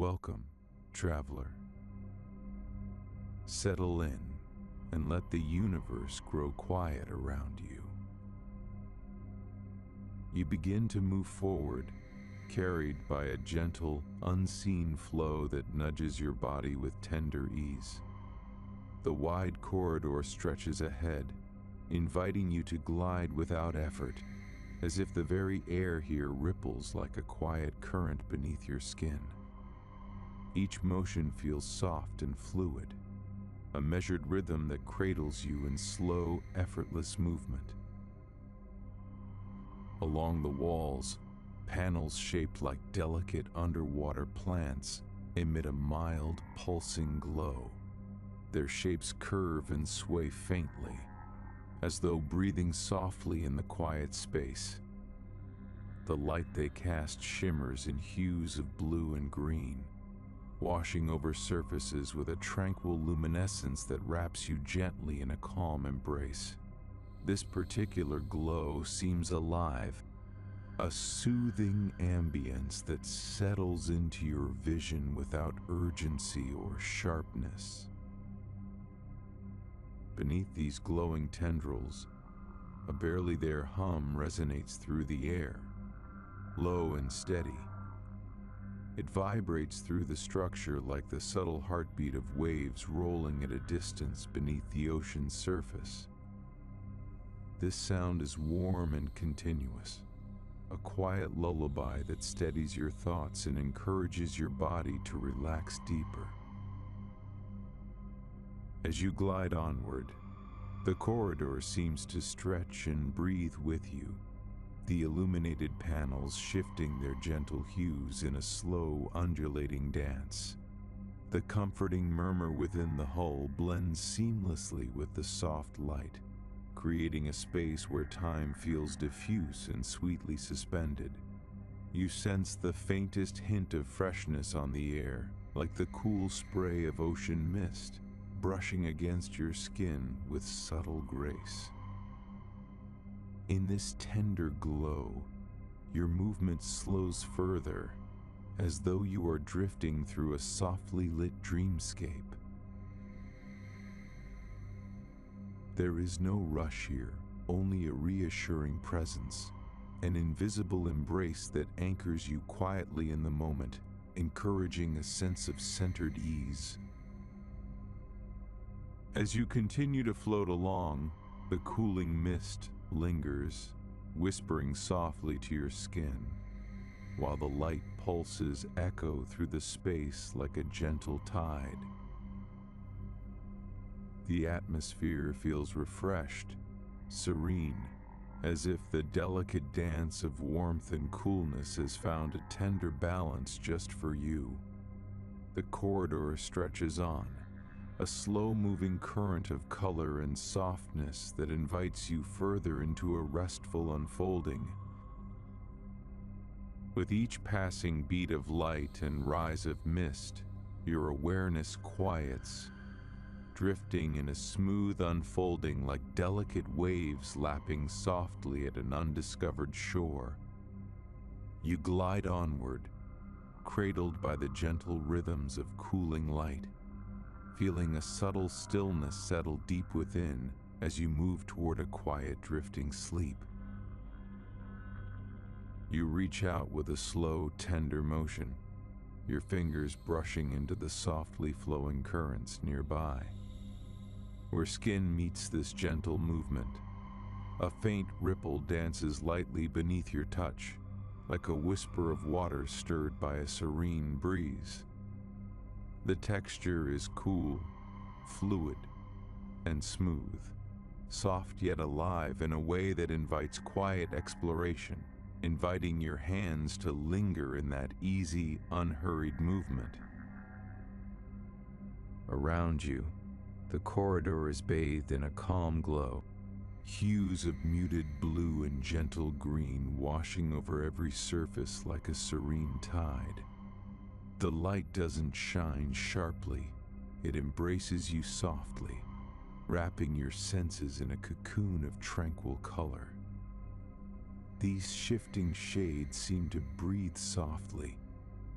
Welcome, traveler. Settle in and let the universe grow quiet around you. You begin to move forward, carried by a gentle, unseen flow that nudges your body with tender ease. The wide corridor stretches ahead, inviting you to glide without effort, as if the very air here ripples like a quiet current beneath your skin. Each motion feels soft and fluid, a measured rhythm that cradles you in slow, effortless movement. Along the walls, panels shaped like delicate underwater plants emit a mild, pulsing glow. Their shapes curve and sway faintly, as though breathing softly in the quiet space. The light they cast shimmers in hues of blue and green, washing over surfaces with a tranquil luminescence that wraps you gently in a calm embrace. This particular glow seems alive, a soothing ambience that settles into your vision without urgency or sharpness. Beneath these glowing tendrils, a barely there hum resonates through the air, low and steady. It vibrates through the structure like the subtle heartbeat of waves rolling at a distance beneath the ocean's surface. This sound is warm and continuous, a quiet lullaby that steadies your thoughts and encourages your body to relax deeper. As you glide onward, the corridor seems to stretch and breathe with you, the illuminated panels shifting their gentle hues in a slow, undulating dance. The comforting murmur within the hull blends seamlessly with the soft light, creating a space where time feels diffuse and sweetly suspended. You sense the faintest hint of freshness on the air, like the cool spray of ocean mist, brushing against your skin with subtle grace. In this tender glow, your movement slows further, as though you are drifting through a softly lit dreamscape. There is no rush here, only a reassuring presence, an invisible embrace that anchors you quietly in the moment, encouraging a sense of centered ease. As you continue to float along, the cooling mist lingers, whispering softly to your skin, while the light pulses echo through the space like a gentle tide. The atmosphere feels refreshed, serene, as if the delicate dance of warmth and coolness has found a tender balance just for you. The corridor stretches on, a slow-moving current of color and softness that invites you further into a restful unfolding. With each passing beat of light and rise of mist, your awareness quiets, drifting in a smooth unfolding like delicate waves lapping softly at an undiscovered shore. You glide onward, cradled by the gentle rhythms of cooling light, feeling a subtle stillness settle deep within as you move toward a quiet drifting sleep. You reach out with a slow, tender motion, your fingers brushing into the softly flowing currents nearby. Where skin meets this gentle movement, a faint ripple dances lightly beneath your touch, like a whisper of water stirred by a serene breeze. The texture is cool, fluid, and smooth, soft yet alive in a way that invites quiet exploration, inviting your hands to linger in that easy, unhurried movement. Around you, the corridor is bathed in a calm glow, hues of muted blue and gentle green washing over every surface like a serene tide. The light doesn't shine sharply, it embraces you softly, wrapping your senses in a cocoon of tranquil color. These shifting shades seem to breathe softly,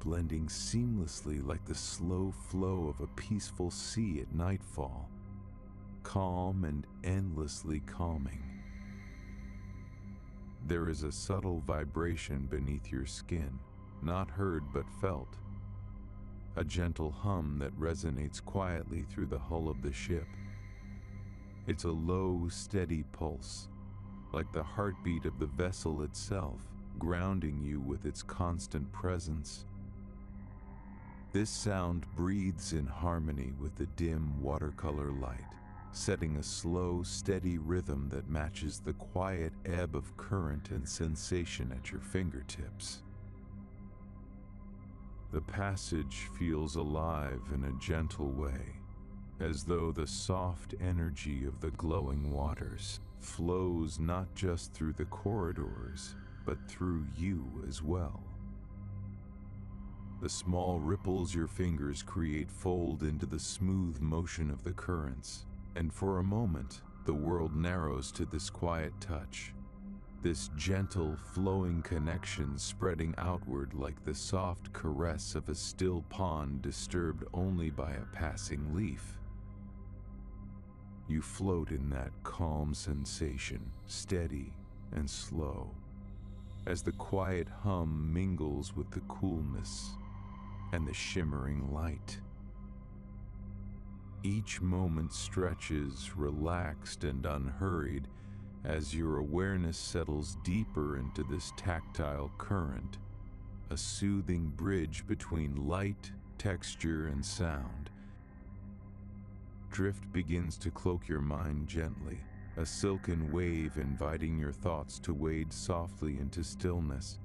blending seamlessly like the slow flow of a peaceful sea at nightfall, calm and endlessly calming. There is a subtle vibration beneath your skin, not heard but felt, a gentle hum that resonates quietly through the hull of the ship. It's a low, steady pulse, like the heartbeat of the vessel itself, grounding you with its constant presence. This sound breathes in harmony with the dim watercolor light, setting a slow, steady rhythm that matches the quiet ebb of current and sensation at your fingertips. The passage feels alive in a gentle way, as though the soft energy of the glowing waters flows not just through the corridors, but through you as well. The small ripples your fingers create fold into the smooth motion of the currents, and for a moment, the world narrows to this quiet touch. This gentle, flowing connection spreading outward like the soft caress of a still pond disturbed only by a passing leaf. You float in that calm sensation, steady and slow, as the quiet hum mingles with the coolness and the shimmering light. Each moment stretches relaxed and unhurried as your awareness settles deeper into this tactile current, a soothing bridge between light, texture, and sound. Drift begins to cloak your mind gently, a silken wave inviting your thoughts to wade softly into stillness,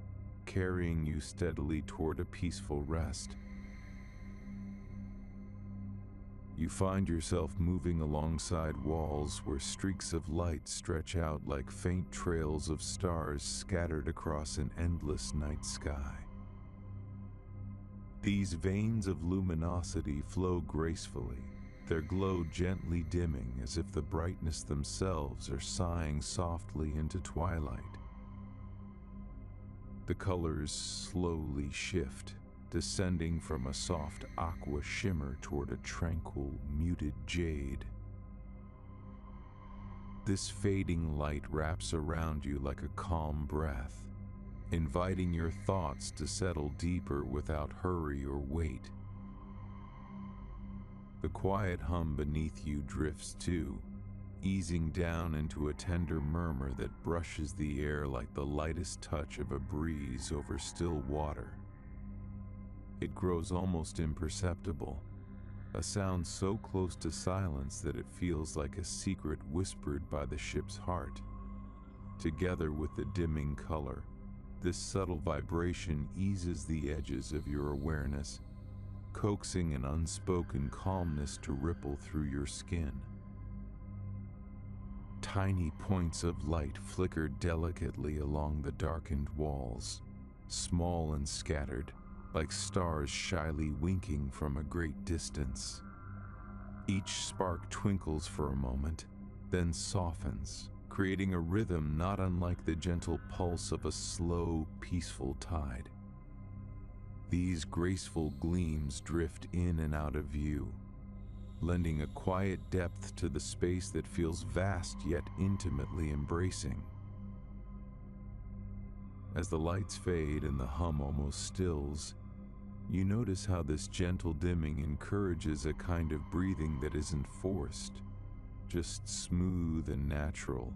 carrying you steadily toward a peaceful rest. You find yourself moving alongside walls where streaks of light stretch out like faint trails of stars scattered across an endless night sky. These veins of luminosity flow gracefully, their glow gently dimming as if the brightness themselves are sighing softly into twilight. The colors slowly shift, descending from a soft aqua shimmer toward a tranquil, muted jade. This fading light wraps around you like a calm breath, inviting your thoughts to settle deeper without hurry or weight. The quiet hum beneath you drifts too, easing down into a tender murmur that brushes the air like the lightest touch of a breeze over still water. It grows almost imperceptible, a sound so close to silence that it feels like a secret whispered by the ship's heart. Together with the dimming color, this subtle vibration eases the edges of your awareness, coaxing an unspoken calmness to ripple through your skin. Tiny points of light flicker delicately along the darkened walls, small and scattered, like stars shyly winking from a great distance. Each spark twinkles for a moment, then softens, creating a rhythm not unlike the gentle pulse of a slow, peaceful tide. These graceful gleams drift in and out of view, lending a quiet depth to the space that feels vast yet intimately embracing. As the lights fade and the hum almost stills, you notice how this gentle dimming encourages a kind of breathing that isn't forced, just smooth and natural,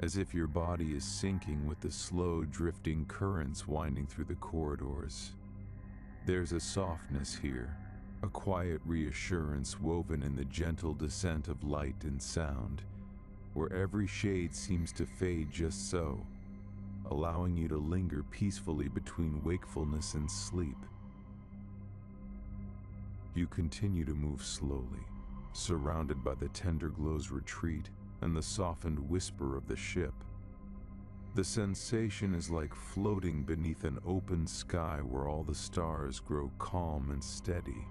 as if your body is syncing with the slow drifting currents winding through the corridors. There's a softness here, a quiet reassurance woven in the gentle descent of light and sound, where every shade seems to fade just so, allowing you to linger peacefully between wakefulness and sleep. You continue to move slowly, surrounded by the tender glow's retreat and the softened whisper of the ship. The sensation is like floating beneath an open sky where all the stars grow calm and steady,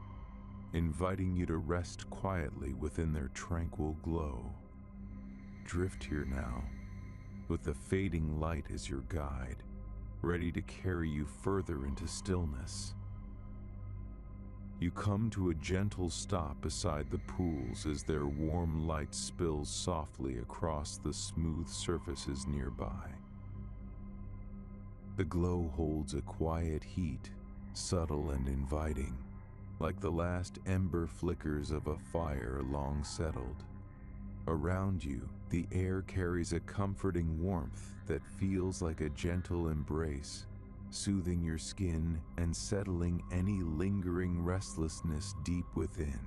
inviting you to rest quietly within their tranquil glow. Drift here now, with the fading light as your guide, ready to carry you further into stillness. You come to a gentle stop beside the pools as their warm light spills softly across the smooth surfaces nearby. The glow holds a quiet heat, subtle and inviting, like the last ember flickers of a fire long settled. Around you, the air carries a comforting warmth that feels like a gentle embrace, soothing your skin and settling any lingering restlessness deep within.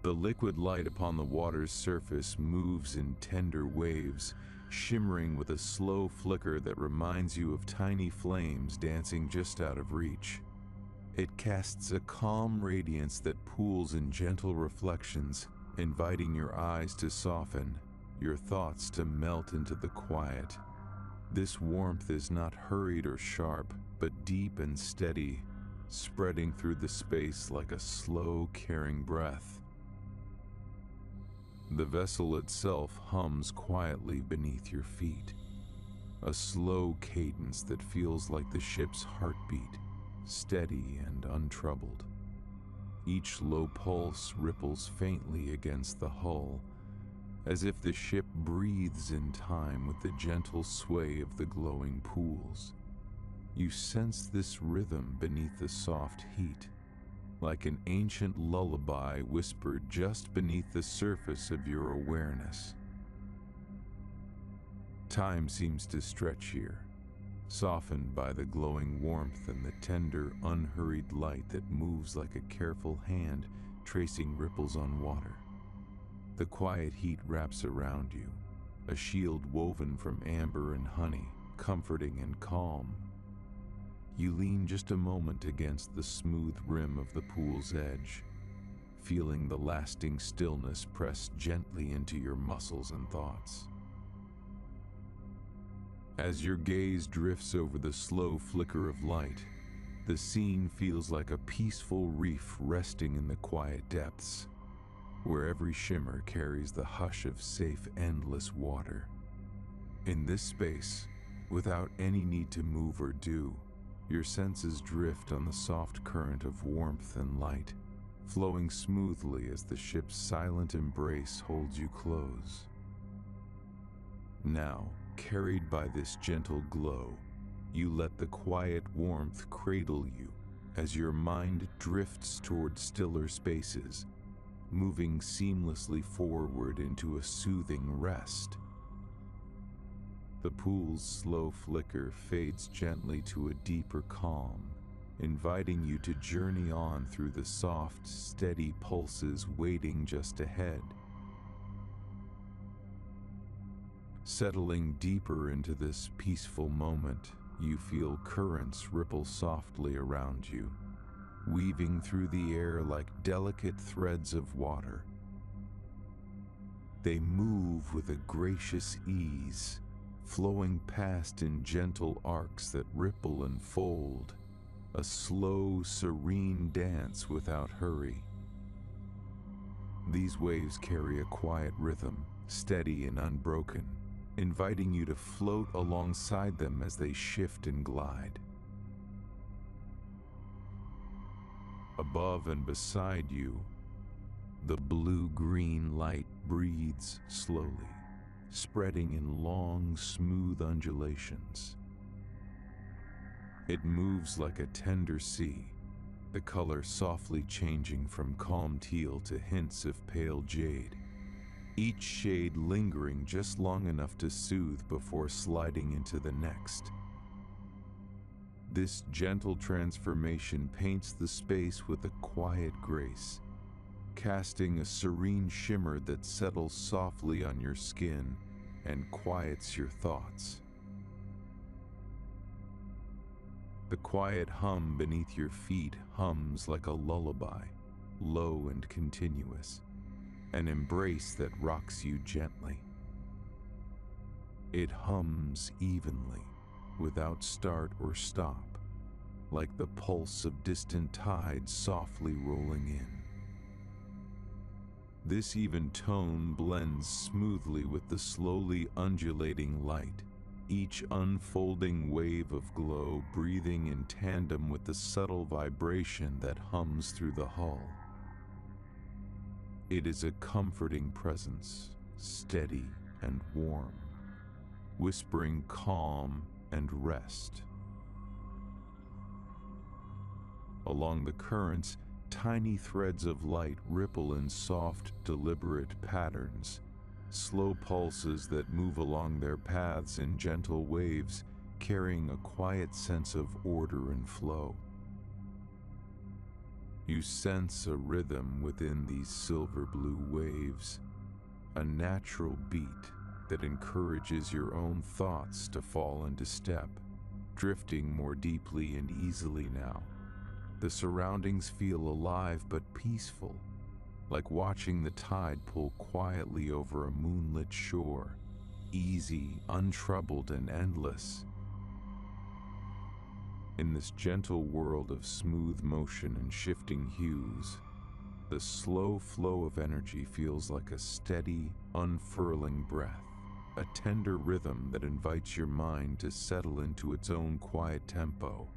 The liquid light upon the water's surface moves in tender waves, shimmering with a slow flicker that reminds you of tiny flames dancing just out of reach. It casts a calm radiance that pools in gentle reflections, inviting your eyes to soften, your thoughts to melt into the quiet. This warmth is not hurried or sharp, but deep and steady, spreading through the space like a slow, caring breath. The vessel itself hums quietly beneath your feet, a slow cadence that feels like the ship's heartbeat, steady and untroubled. Each low pulse ripples faintly against the hull, as if the ship breathes in time with the gentle sway of the glowing pools. You sense this rhythm beneath the soft heat, like an ancient lullaby whispered just beneath the surface of your awareness. Time seems to stretch here, softened by the glowing warmth and the tender, unhurried light that moves like a careful hand tracing ripples on water. The quiet heat wraps around you, a shield woven from amber and honey, comforting and calm. You lean just a moment against the smooth rim of the pool's edge, feeling the lasting stillness press gently into your muscles and thoughts. As your gaze drifts over the slow flicker of light, the scene feels like a peaceful reef resting in the quiet depths, where every shimmer carries the hush of safe, endless water. In this space, without any need to move or do, your senses drift on the soft current of warmth and light, flowing smoothly as the ship's silent embrace holds you close. Now, carried by this gentle glow, you let the quiet warmth cradle you as your mind drifts toward stiller spaces, moving seamlessly forward into a soothing rest. The pool's slow flicker fades gently to a deeper calm, inviting you to journey on through the soft, steady pulses waiting just ahead. Settling deeper into this peaceful moment, you feel currents ripple softly around you, weaving through the air like delicate threads of water. They move with a gracious ease, flowing past in gentle arcs that ripple and fold, a slow, serene dance without hurry. These waves carry a quiet rhythm, steady and unbroken, inviting you to float alongside them as they shift and glide. Above and beside you, the blue-green light breathes slowly, spreading in long, smooth undulations. It moves like a tender sea, the color softly changing from calm teal to hints of pale jade, each shade lingering just long enough to soothe before sliding into the next. This gentle transformation paints the space with a quiet grace, casting a serene shimmer that settles softly on your skin and quiets your thoughts. The quiet hum beneath your feet hums like a lullaby, low and continuous, an embrace that rocks you gently. It hums evenly, without start or stop, like the pulse of distant tides softly rolling in. This even tone blends smoothly with the slowly undulating light, each unfolding wave of glow breathing in tandem with the subtle vibration that hums through the hull. It is a comforting presence, steady and warm, whispering calm and rest. Along the currents, tiny threads of light ripple in soft, deliberate patterns, slow pulses that move along their paths in gentle waves, carrying a quiet sense of order and flow. You sense a rhythm within these silver blue waves, a natural beat that encourages your own thoughts to fall into step, drifting more deeply and easily now. The surroundings feel alive but peaceful, like watching the tide pull quietly over a moonlit shore, easy, untroubled, and endless. In this gentle world of smooth motion and shifting hues, the slow flow of energy feels like a steady, unfurling breath, a tender rhythm that invites your mind to settle into its own quiet tempo.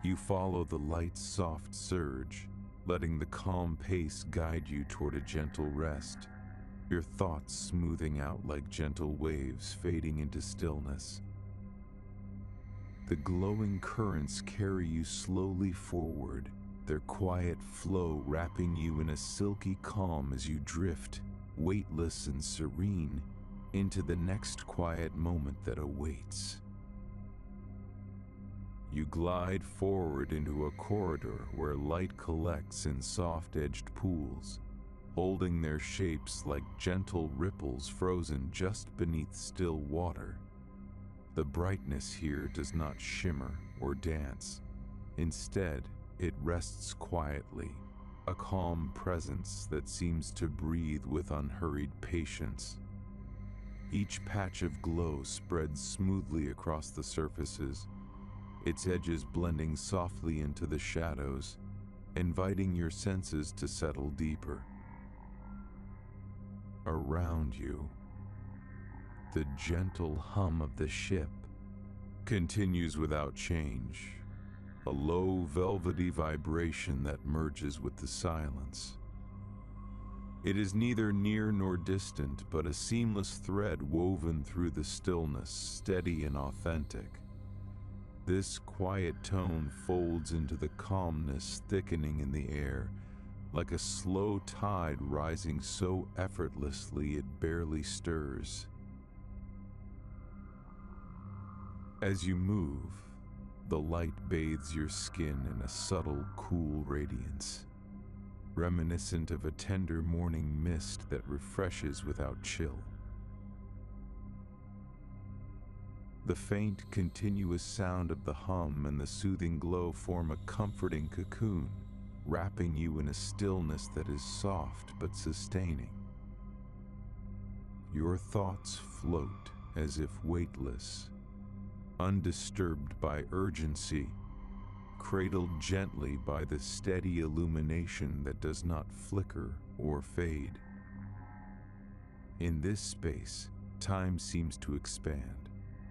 You follow the light's soft surge, letting the calm pace guide you toward a gentle rest, your thoughts smoothing out like gentle waves fading into stillness. The glowing currents carry you slowly forward, their quiet flow wrapping you in a silky calm as you drift, weightless and serene, into the next quiet moment that awaits. You glide forward into a corridor where light collects in soft-edged pools, holding their shapes like gentle ripples frozen just beneath still water. The brightness here does not shimmer or dance. Instead, it rests quietly, a calm presence that seems to breathe with unhurried patience. Each patch of glow spreads smoothly across the surfaces, its edges blending softly into the shadows, inviting your senses to settle deeper. Around you, the gentle hum of the ship continues without change, a low, velvety vibration that merges with the silence. It is neither near nor distant, but a seamless thread woven through the stillness, steady and authentic. This quiet tone folds into the calmness thickening in the air, like a slow tide rising so effortlessly it barely stirs. As you move, the light bathes your skin in a subtle, cool radiance, reminiscent of a tender morning mist that refreshes without chill. The faint, continuous sound of the hum and the soothing glow form a comforting cocoon, wrapping you in a stillness that is soft but sustaining. Your thoughts float as if weightless, undisturbed by urgency, cradled gently by the steady illumination that does not flicker or fade. In this space, time seems to expand,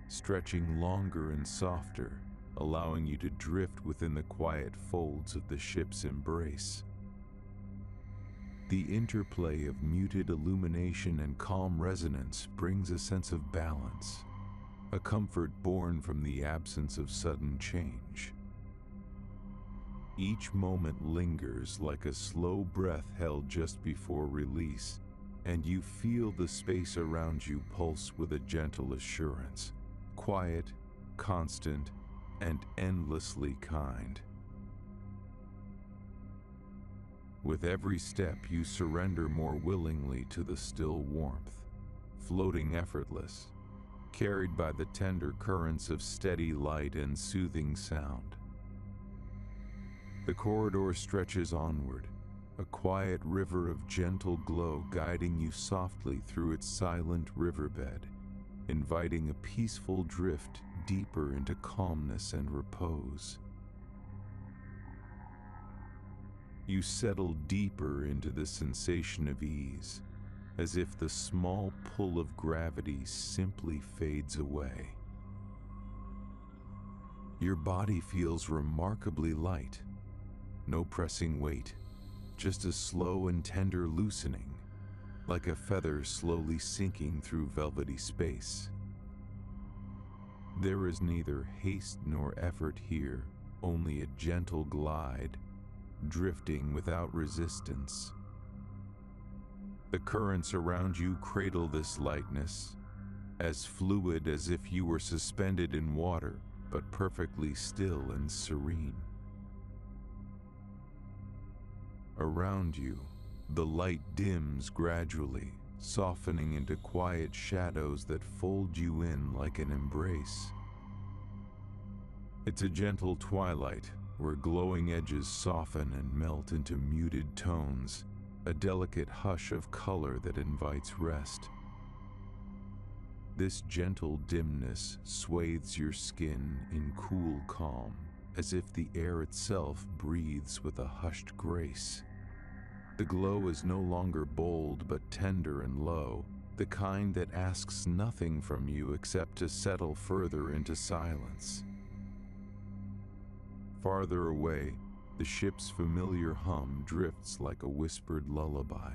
stretching longer and softer, allowing you to drift within the quiet folds of the ship's embrace. The interplay of muted illumination and calm resonance brings a sense of balance, a comfort born from the absence of sudden change. Each moment lingers like a slow breath held just before release, and you feel the space around you pulse with a gentle assurance, quiet, constant, and endlessly kind. With every step, you surrender more willingly to the still warmth, floating effortless, carried by the tender currents of steady light and soothing sound. The corridor stretches onward, a quiet river of gentle glow guiding you softly through its silent riverbed, inviting a peaceful drift deeper into calmness and repose. You settle deeper into the sensation of ease, as if the small pull of gravity simply fades away, Your body feels remarkably light. No pressing weight, just a slow and tender loosening, like a feather slowly sinking through velvety space. There is neither haste nor effort here, only a gentle glide, drifting without resistance. The currents around you cradle this lightness, as fluid as if you were suspended in water, but perfectly still and serene. Around you, the light dims gradually, softening into quiet shadows that fold you in like an embrace. It's a gentle twilight where glowing edges soften and melt into muted tones, a delicate hush of color that invites rest. This gentle dimness swathes your skin in cool calm, as if the air itself breathes with a hushed grace. The glow is no longer bold but tender and low, the kind that asks nothing from you except to settle further into silence. Farther away, the ship's familiar hum drifts like a whispered lullaby,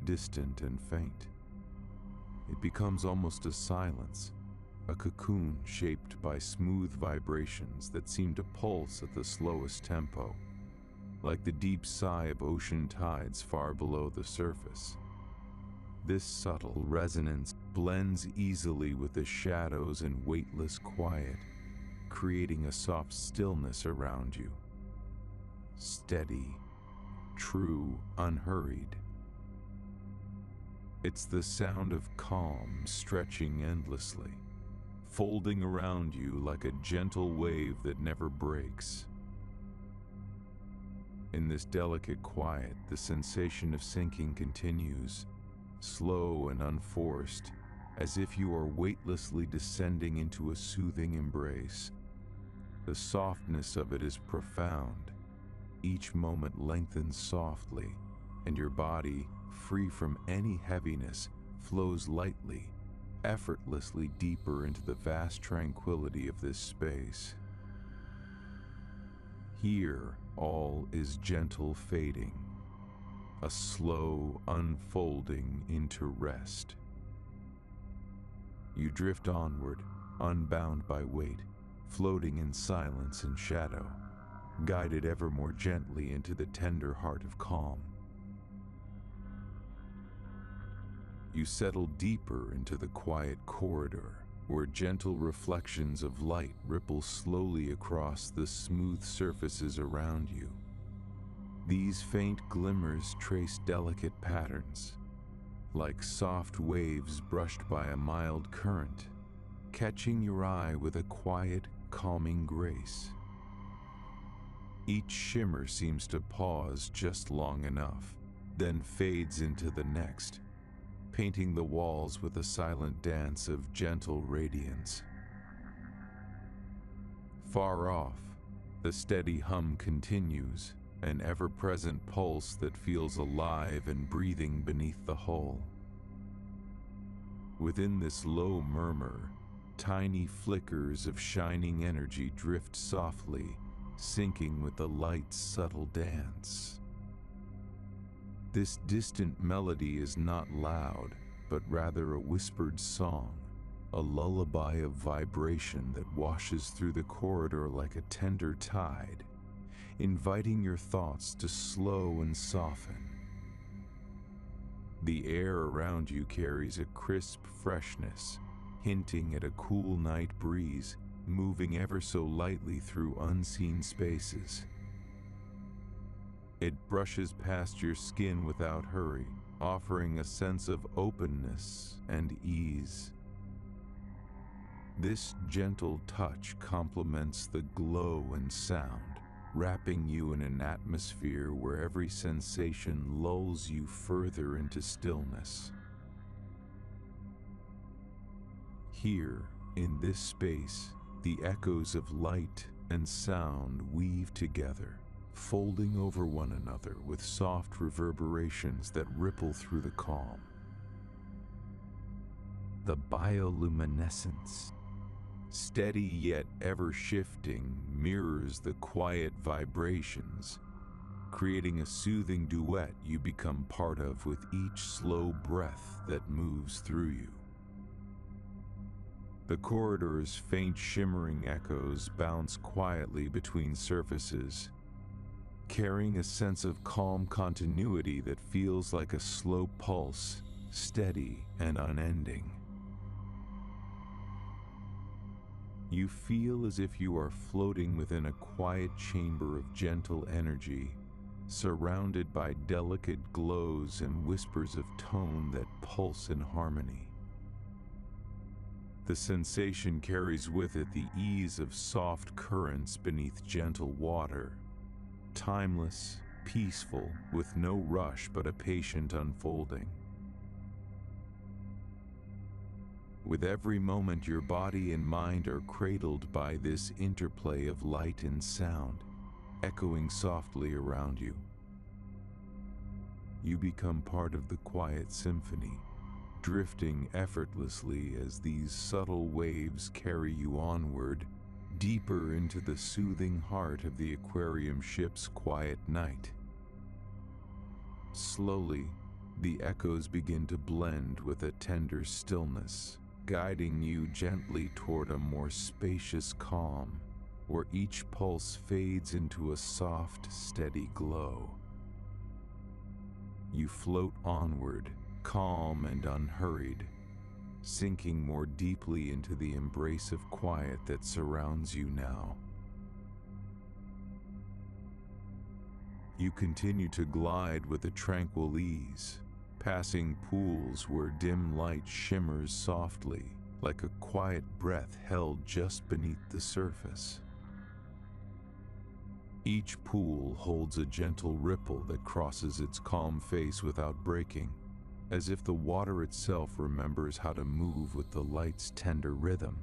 distant and faint. It becomes almost a silence, a cocoon shaped by smooth vibrations that seem to pulse at the slowest tempo, like the deep sigh of ocean tides far below the surface. This subtle resonance blends easily with the shadows and weightless quiet, creating a soft stillness around you. Steady, true, unhurried. It's the sound of calm stretching endlessly, folding around you like a gentle wave that never breaks. In this delicate quiet, the sensation of sinking continues, slow and unforced, as if you are weightlessly descending into a soothing embrace. The softness of it is profound. Each moment lengthens softly, and your body, free from any heaviness, flows lightly, effortlessly deeper into the vast tranquility of this space. Here, all is gentle fading, a slow unfolding into rest. You drift onward, unbound by weight, floating in silence and shadow, guided ever more gently into the tender heart of calm. You settle deeper into the quiet corridor, where gentle reflections of light ripple slowly across the smooth surfaces around you. These faint glimmers trace delicate patterns, like soft waves brushed by a mild current, catching your eye with a quiet, calming grace. Each shimmer seems to pause just long enough, then fades into the next, painting the walls with a silent dance of gentle radiance. Far off, the steady hum continues, an ever-present pulse that feels alive and breathing beneath the hull. Within this low murmur, tiny flickers of shining energy drift softly, syncing with the light's subtle dance. This distant melody is not loud, but rather a whispered song, a lullaby of vibration that washes through the corridor like a tender tide, inviting your thoughts to slow and soften. The air around you carries a crisp freshness, hinting at a cool night breeze, moving ever so lightly through unseen spaces. It brushes past your skin without hurry, offering a sense of openness and ease. This gentle touch complements the glow and sound, wrapping you in an atmosphere where every sensation lulls you further into stillness. Here, in this space, the echoes of light and sound weave together, folding over one another with soft reverberations that ripple through the calm. The bioluminescence, steady yet ever-shifting, mirrors the quiet vibrations, creating a soothing duet you become part of with each slow breath that moves through you. The corridor's faint shimmering echoes bounce quietly between surfaces, carrying a sense of calm continuity that feels like a slow pulse, steady and unending. You feel as if you are floating within a quiet chamber of gentle energy, surrounded by delicate glows and whispers of tone that pulse in harmony. The sensation carries with it the ease of soft currents beneath gentle water, timeless, peaceful, with no rush but a patient unfolding. With every moment, your body and mind are cradled by this interplay of light and sound, echoing softly around you. You become part of the quiet symphony, drifting effortlessly as these subtle waves carry you onward, deeper into the soothing heart of the aquarium ship's quiet night. Slowly, the echoes begin to blend with a tender stillness, guiding you gently toward a more spacious calm, where each pulse fades into a soft, steady glow. You float onward, calm and unhurried, sinking more deeply into the embrace of quiet that surrounds you now. You continue to glide with a tranquil ease, passing pools where dim light shimmers softly, like a quiet breath held just beneath the surface. Each pool holds a gentle ripple that crosses its calm face without breaking, as if the water itself remembers how to move with the light's tender rhythm.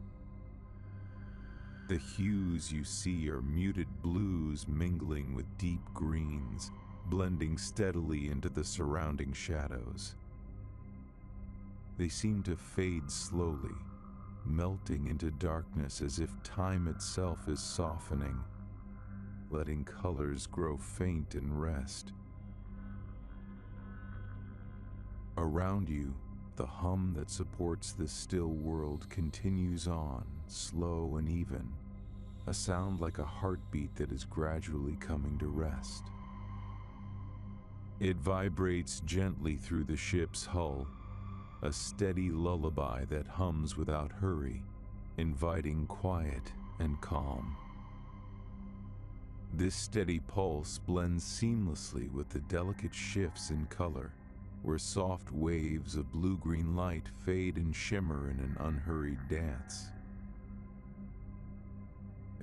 The hues you see are muted blues mingling with deep greens, blending steadily into the surrounding shadows. They seem to fade slowly, melting into darkness as if time itself is softening, letting colors grow faint and rest. Around you, the hum that supports this still world continues on, slow and even, a sound like a heartbeat that is gradually coming to rest. It vibrates gently through the ship's hull, a steady lullaby that hums without hurry, inviting quiet and calm. This steady pulse blends seamlessly with the delicate shifts in color, where soft waves of blue-green light fade and shimmer in an unhurried dance.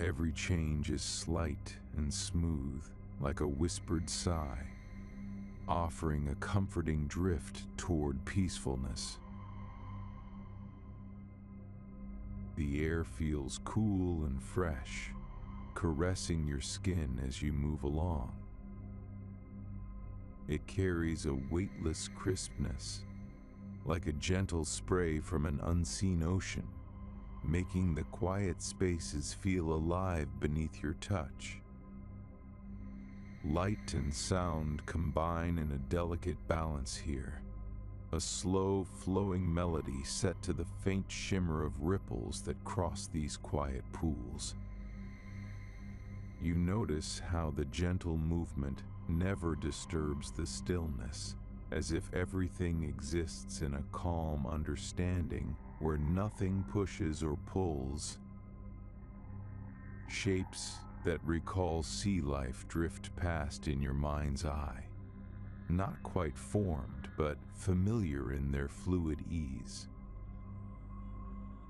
Every change is slight and smooth, like a whispered sigh, offering a comforting drift toward peacefulness. The air feels cool and fresh, caressing your skin as you move along. It carries a weightless crispness, like a gentle spray from an unseen ocean, making the quiet spaces feel alive beneath your touch. Light and sound combine in a delicate balance here, a slow flowing melody set to the faint shimmer of ripples that cross these quiet pools. You notice how the gentle movement never disturbs the stillness, as if everything exists in a calm understanding where nothing pushes or pulls. Shapes that recall sea life drift past in your mind's eye, not quite formed, but familiar in their fluid ease.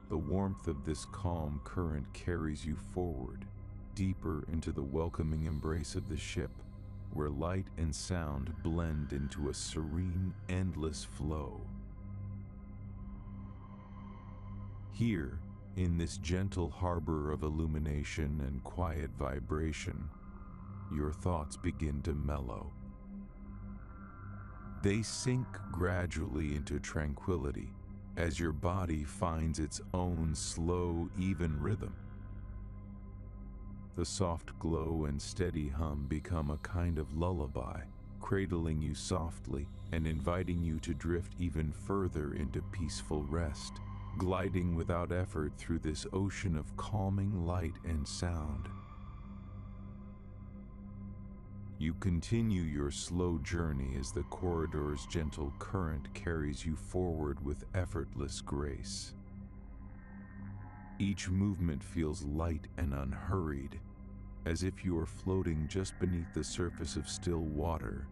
The warmth of this calm current carries you forward, deeper into the welcoming embrace of the ship, where light and sound blend into a serene, endless flow. Here, in this gentle harbor of illumination and quiet vibration, your thoughts begin to mellow. They sink gradually into tranquility as your body finds its own slow, even rhythm. The soft glow and steady hum become a kind of lullaby, cradling you softly and inviting you to drift even further into peaceful rest, gliding without effort through this ocean of calming light and sound. You continue your slow journey as the corridor's gentle current carries you forward with effortless grace. Each movement feels light and unhurried, as if you are floating just beneath the surface of still water,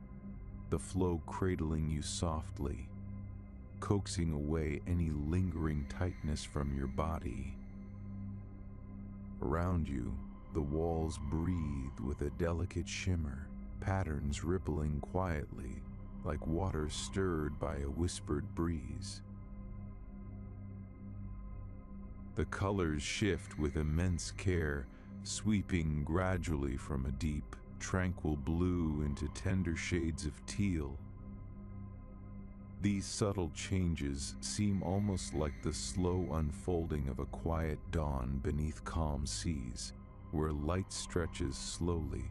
the flow cradling you softly, coaxing away any lingering tightness from your body. Around you, the walls breathe with a delicate shimmer, patterns rippling quietly, like water stirred by a whispered breeze. The colors shift with immense care, sweeping gradually from a deep, tranquil blue into tender shades of teal. These subtle changes seem almost like the slow unfolding of a quiet dawn beneath calm seas, where light stretches slowly,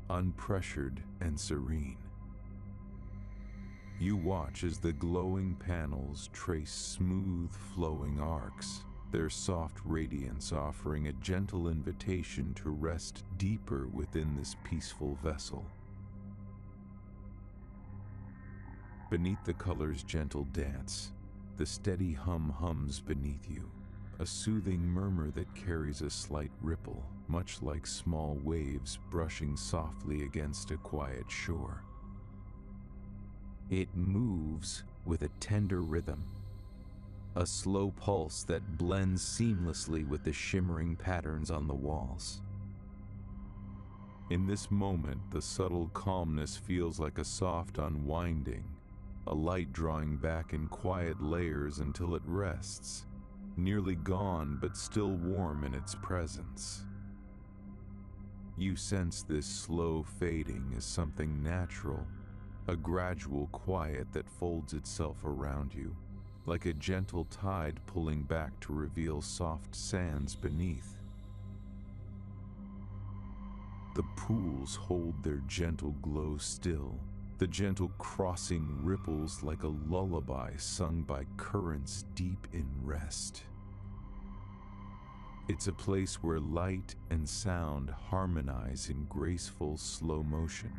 unpressured and serene. You watch as the glowing panels trace smooth, flowing arcs, their soft radiance offering a gentle invitation to rest deeper within this peaceful vessel. Beneath the color's gentle dance, the steady hum hums beneath you, a soothing murmur that carries a slight ripple, much like small waves brushing softly against a quiet shore. It moves with a tender rhythm, a slow pulse that blends seamlessly with the shimmering patterns on the walls. In this moment, the subtle calmness feels like a soft unwinding, a light drawing back in quiet layers until it rests, nearly gone but still warm in its presence. You sense this slow fading as something natural, a gradual quiet that folds itself around you, like a gentle tide pulling back to reveal soft sands beneath. The pools hold their gentle glow still, the gentle crossing ripples like a lullaby sung by currents deep in rest. It's a place where light and sound harmonize in graceful slow motion.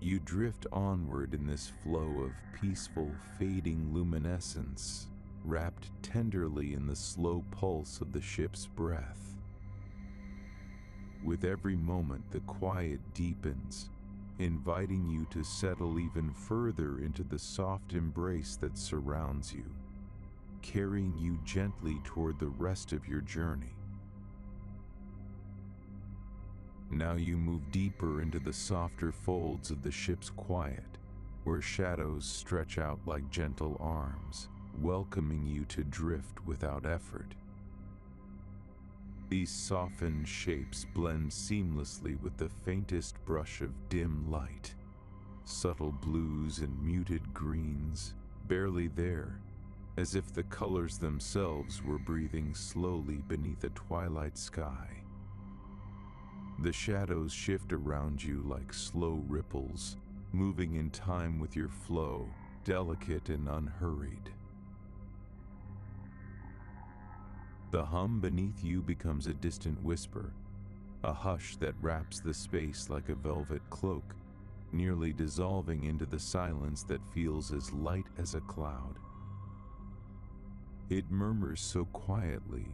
You drift onward in this flow of peaceful, fading luminescence, wrapped tenderly in the slow pulse of the ship's breath. With every moment, the quiet deepens, inviting you to settle even further into the soft embrace that surrounds you, carrying you gently toward the rest of your journey. Now you move deeper into the softer folds of the ship's quiet, where shadows stretch out like gentle arms, welcoming you to drift without effort. These softened shapes blend seamlessly with the faintest brush of dim light, subtle blues and muted greens, barely there, as if the colors themselves were breathing slowly beneath a twilight sky. The shadows shift around you like slow ripples, moving in time with your flow, delicate and unhurried. The hum beneath you becomes a distant whisper, a hush that wraps the space like a velvet cloak, nearly dissolving into the silence that feels as light as a cloud. It murmurs so quietly,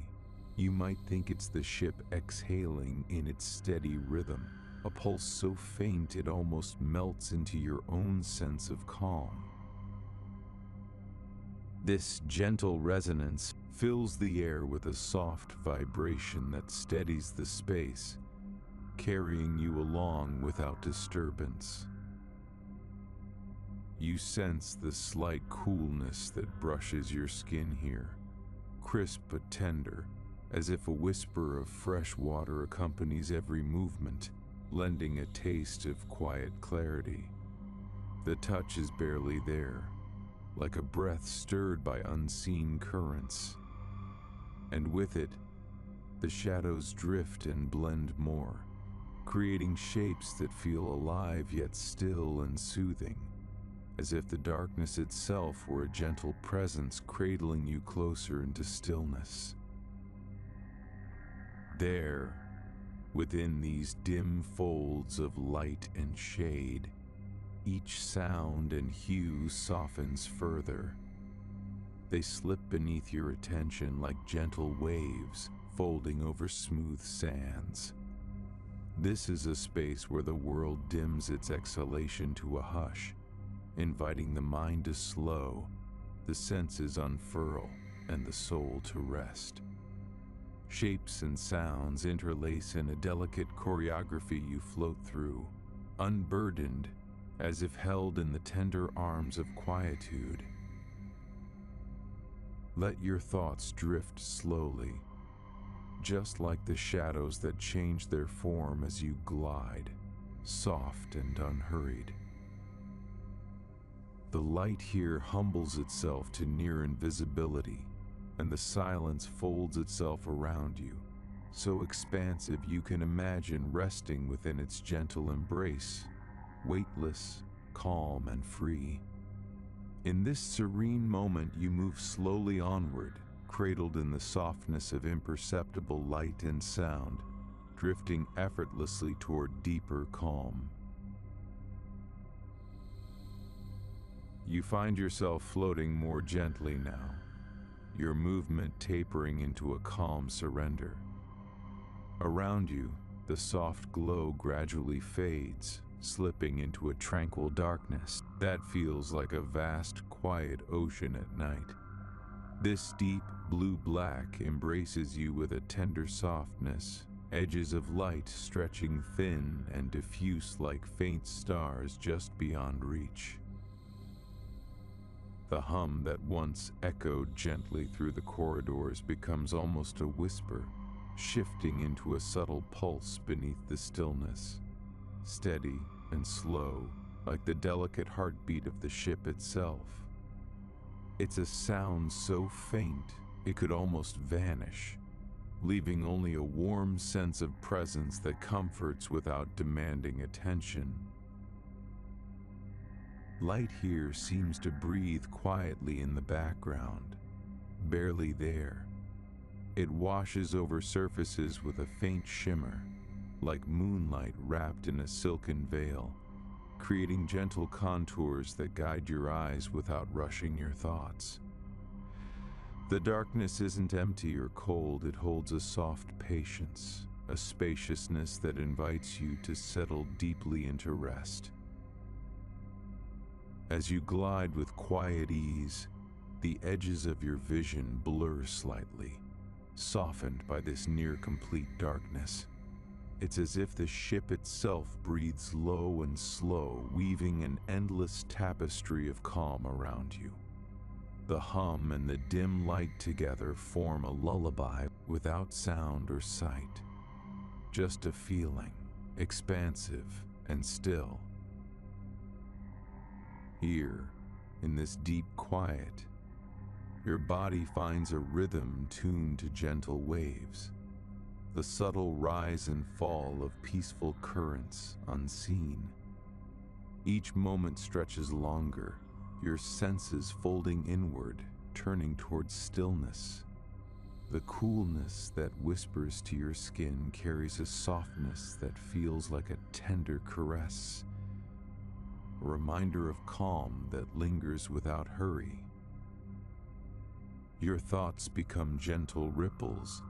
you might think it's the ship exhaling in its steady rhythm, a pulse so faint it almost melts into your own sense of calm. This gentle resonance fills the air with a soft vibration that steadies the space, carrying you along without disturbance. You sense the slight coolness that brushes your skin here, crisp but tender, as if a whisper of fresh water accompanies every movement, lending a taste of quiet clarity. The touch is barely there, like a breath stirred by unseen currents. And with it, the shadows drift and blend more, creating shapes that feel alive yet still and soothing, as if the darkness itself were a gentle presence cradling you closer into stillness. There, within these dim folds of light and shade, each sound and hue softens further. They slip beneath your attention like gentle waves folding over smooth sands. This is a space where the world dims its exhalation to a hush, inviting the mind to slow, the senses unfurl, and the soul to rest. Shapes and sounds interlace in a delicate choreography you float through, unburdened, as if held in the tender arms of quietude. Let your thoughts drift slowly, just like the shadows that change their form as you glide, soft and unhurried. The light here humbles itself to near invisibility, and the silence folds itself around you, so expansive you can imagine resting within its gentle embrace, weightless, calm, and free. In this serene moment, you move slowly onward, cradled in the softness of imperceptible light and sound, drifting effortlessly toward deeper calm. You find yourself floating more gently now, your movement tapering into a calm surrender. Around you, the soft glow gradually fades, slipping into a tranquil darkness that feels like a vast, quiet ocean at night. This deep blue-black embraces you with a tender softness, edges of light stretching thin and diffuse like faint stars just beyond reach. The hum that once echoed gently through the corridors becomes almost a whisper, shifting into a subtle pulse beneath the stillness, steady and slow, like the delicate heartbeat of the ship itself. It's a sound so faint it could almost vanish, leaving only a warm sense of presence that comforts without demanding attention. Light here seems to breathe quietly in the background, barely there. It washes over surfaces with a faint shimmer, like moonlight wrapped in a silken veil, creating gentle contours that guide your eyes without rushing your thoughts. The darkness isn't empty or cold, it holds a soft patience, a spaciousness that invites you to settle deeply into rest. As you glide with quiet ease, the edges of your vision blur slightly, softened by this near-complete darkness. It's as if the ship itself breathes low and slow, weaving an endless tapestry of calm around you. The hum and the dim light together form a lullaby without sound or sight. Just a feeling, expansive and still. Here, in this deep quiet, your body finds a rhythm tuned to gentle waves, the subtle rise and fall of peaceful currents unseen. Each moment stretches longer, your senses folding inward, turning towards stillness. The coolness that whispers to your skin carries a softness that feels like a tender caress, a reminder of calm that lingers without hurry. Your thoughts become gentle ripples,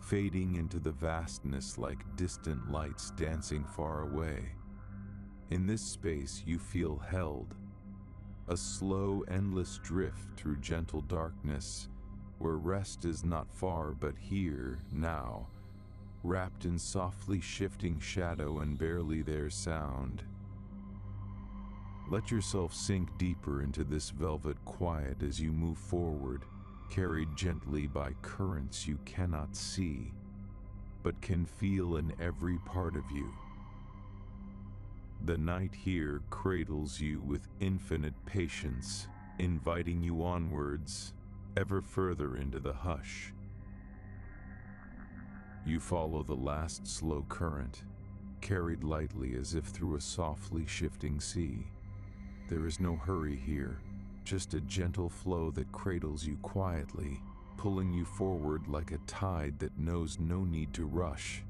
fading into the vastness like distant lights dancing far away. In this space you feel held, a slow, endless drift through gentle darkness, where rest is not far but here, now, wrapped in softly shifting shadow and barely there sound. Let yourself sink deeper into this velvet quiet as you move forward, carried gently by currents you cannot see, but can feel in every part of you. The night here cradles you with infinite patience, inviting you onwards, ever further into the hush. You follow the last slow current, carried lightly as if through a softly shifting sea. There is no hurry here, just a gentle flow that cradles you quietly, pulling you forward like a tide that knows no need to rush.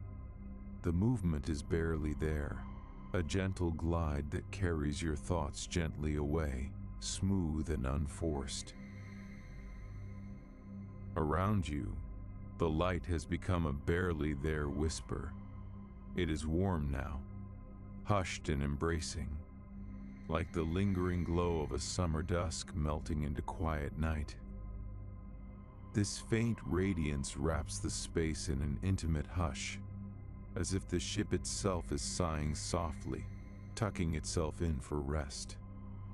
The movement is barely there, a gentle glide that carries your thoughts gently away, smooth and unforced. Around you, the light has become a barely there whisper. It is warm now, hushed and embracing, like the lingering glow of a summer dusk melting into quiet night. This faint radiance wraps the space in an intimate hush, as if the ship itself is sighing softly, tucking itself in for rest.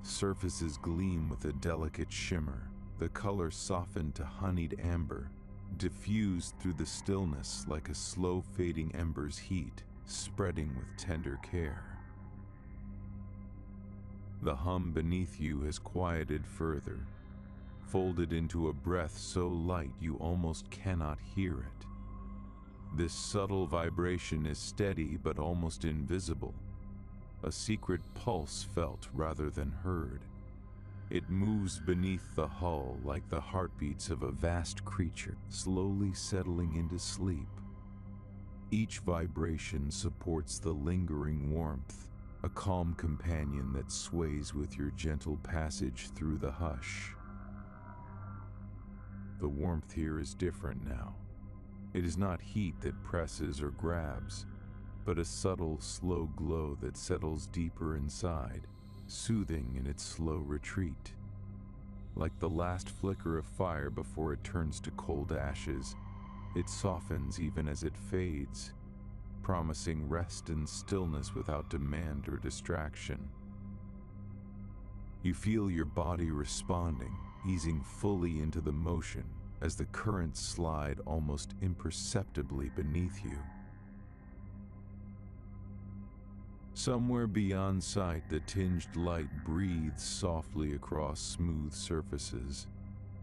Surfaces gleam with a delicate shimmer, the color softened to honeyed amber, diffused through the stillness like a slow fading ember's heat, spreading with tender care. The hum beneath you has quieted further, folded into a breath so light you almost cannot hear it. This subtle vibration is steady but almost invisible, a secret pulse felt rather than heard. It moves beneath the hull like the heartbeats of a vast creature, slowly settling into sleep. Each vibration supports the lingering warmth, a calm companion that sways with your gentle passage through the hush. The warmth here is different now. It is not heat that presses or grabs, but a subtle, slow glow that settles deeper inside, soothing in its slow retreat. Like the last flicker of fire before it turns to cold ashes, it softens even as it fades, promising rest and stillness without demand or distraction. You feel your body responding, easing fully into the motion as the currents slide almost imperceptibly beneath you. Somewhere beyond sight, the tinged light breathes softly across smooth surfaces,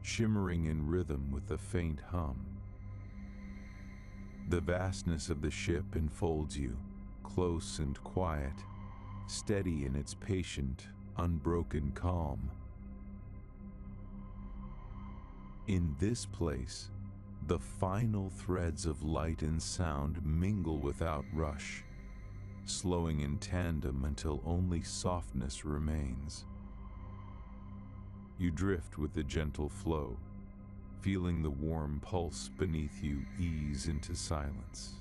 shimmering in rhythm with a faint hum. The vastness of the ship enfolds you, close and quiet, steady in its patient, unbroken calm. In this place, the final threads of light and sound mingle without rush, slowing in tandem until only softness remains. You drift with the gentle flow, feeling the warm pulse beneath you ease into silence.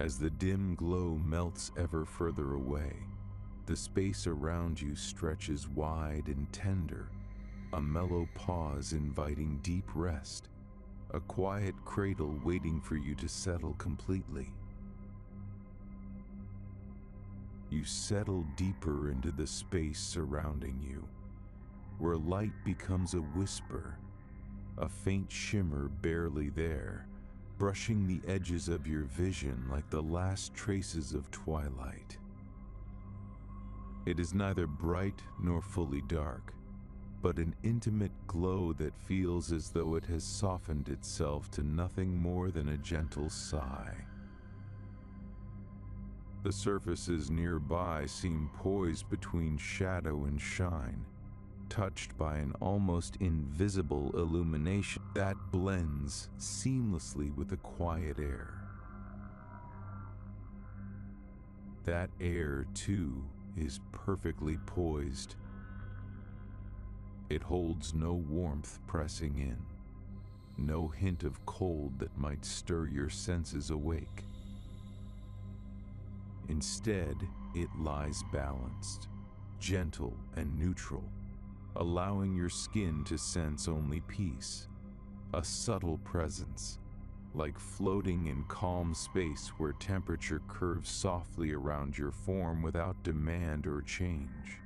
As the dim glow melts ever further away, the space around you stretches wide and tender, a mellow pause inviting deep rest, a quiet cradle waiting for you to settle completely. You settle deeper into the space surrounding you, where light becomes a whisper, a faint shimmer barely there, brushing the edges of your vision like the last traces of twilight. It is neither bright nor fully dark, but an intimate glow that feels as though it has softened itself to nothing more than a gentle sigh. The surfaces nearby seem poised between shadow and shine, touched by an almost invisible illumination that blends seamlessly with the quiet air. That air, too, is perfectly poised. It holds no warmth pressing in, no hint of cold that might stir your senses awake. Instead, it lies balanced, gentle and neutral, allowing your skin to sense only peace, a subtle presence, like floating in calm space where temperature curves softly around your form without demand or change.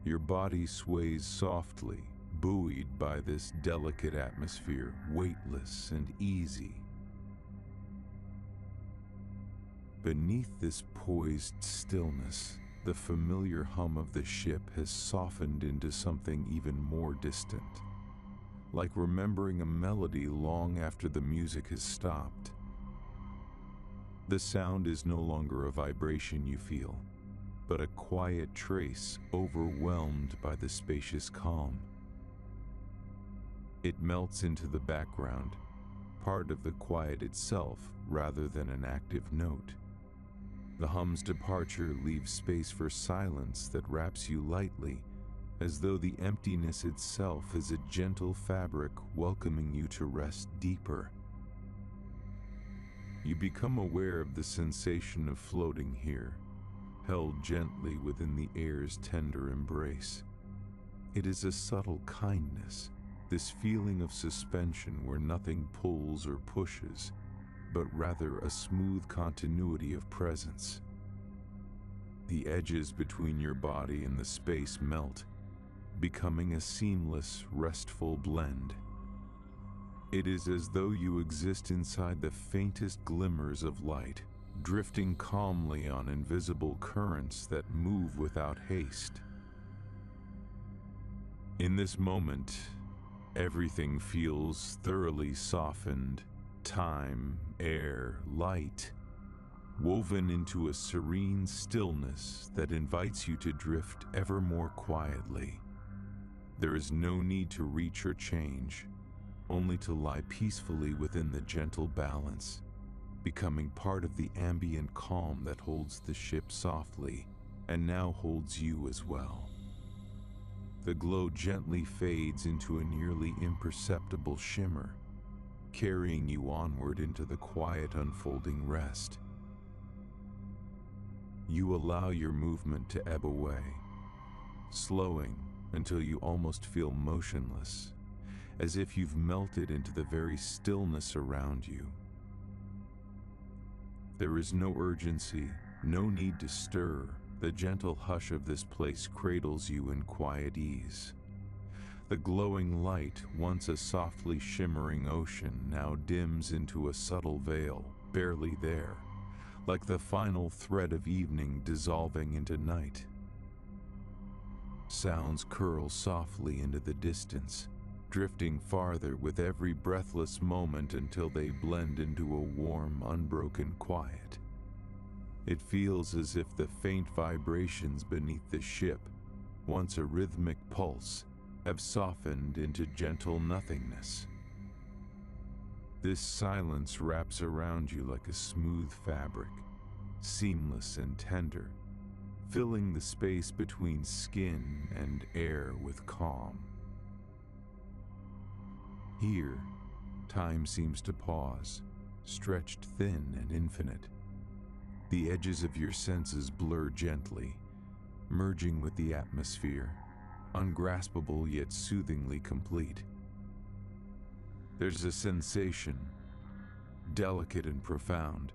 Your body sways softly, buoyed by this delicate atmosphere, weightless and easy. Beneath this poised stillness, the familiar hum of the ship has softened into something even more distant, like remembering a melody long after the music has stopped. The sound is no longer a vibration you feel, but a quiet trace overwhelmed by the spacious calm. It melts into the background, part of the quiet itself rather than an active note. The hum's departure leaves space for silence that wraps you lightly, as though the emptiness itself is a gentle fabric welcoming you to rest deeper. You become aware of the sensation of floating here, held gently within the air's tender embrace. It is a subtle kindness, this feeling of suspension where nothing pulls or pushes, but rather a smooth continuity of presence. The edges between your body and the space melt, becoming a seamless, restful blend. It is as though you exist inside the faintest glimmers of light, drifting calmly on invisible currents that move without haste. In this moment, everything feels thoroughly softened, time, air, light, woven into a serene stillness that invites you to drift ever more quietly. There is no need to reach or change, only to lie peacefully within the gentle balance, becoming part of the ambient calm that holds the ship softly and now holds you as well. The glow gently fades into a nearly imperceptible shimmer, carrying you onward into the quiet unfolding rest. You allow your movement to ebb away, slowing until you almost feel motionless, as if you've melted into the very stillness around you. There is no urgency, no need to stir. The gentle hush of this place cradles you in quiet ease. The glowing light, once a softly shimmering ocean, now dims into a subtle veil, barely there, like the final thread of evening dissolving into night. Sounds curl softly into the distance, drifting farther with every breathless moment until they blend into a warm, unbroken quiet. It feels as if the faint vibrations beneath the ship, once a rhythmic pulse, have softened into gentle nothingness. This silence wraps around you like a smooth fabric, seamless and tender, filling the space between skin and air with calm. Here, time seems to pause, stretched thin and infinite. The edges of your senses blur gently, merging with the atmosphere, ungraspable yet soothingly complete. There's a sensation, delicate and profound,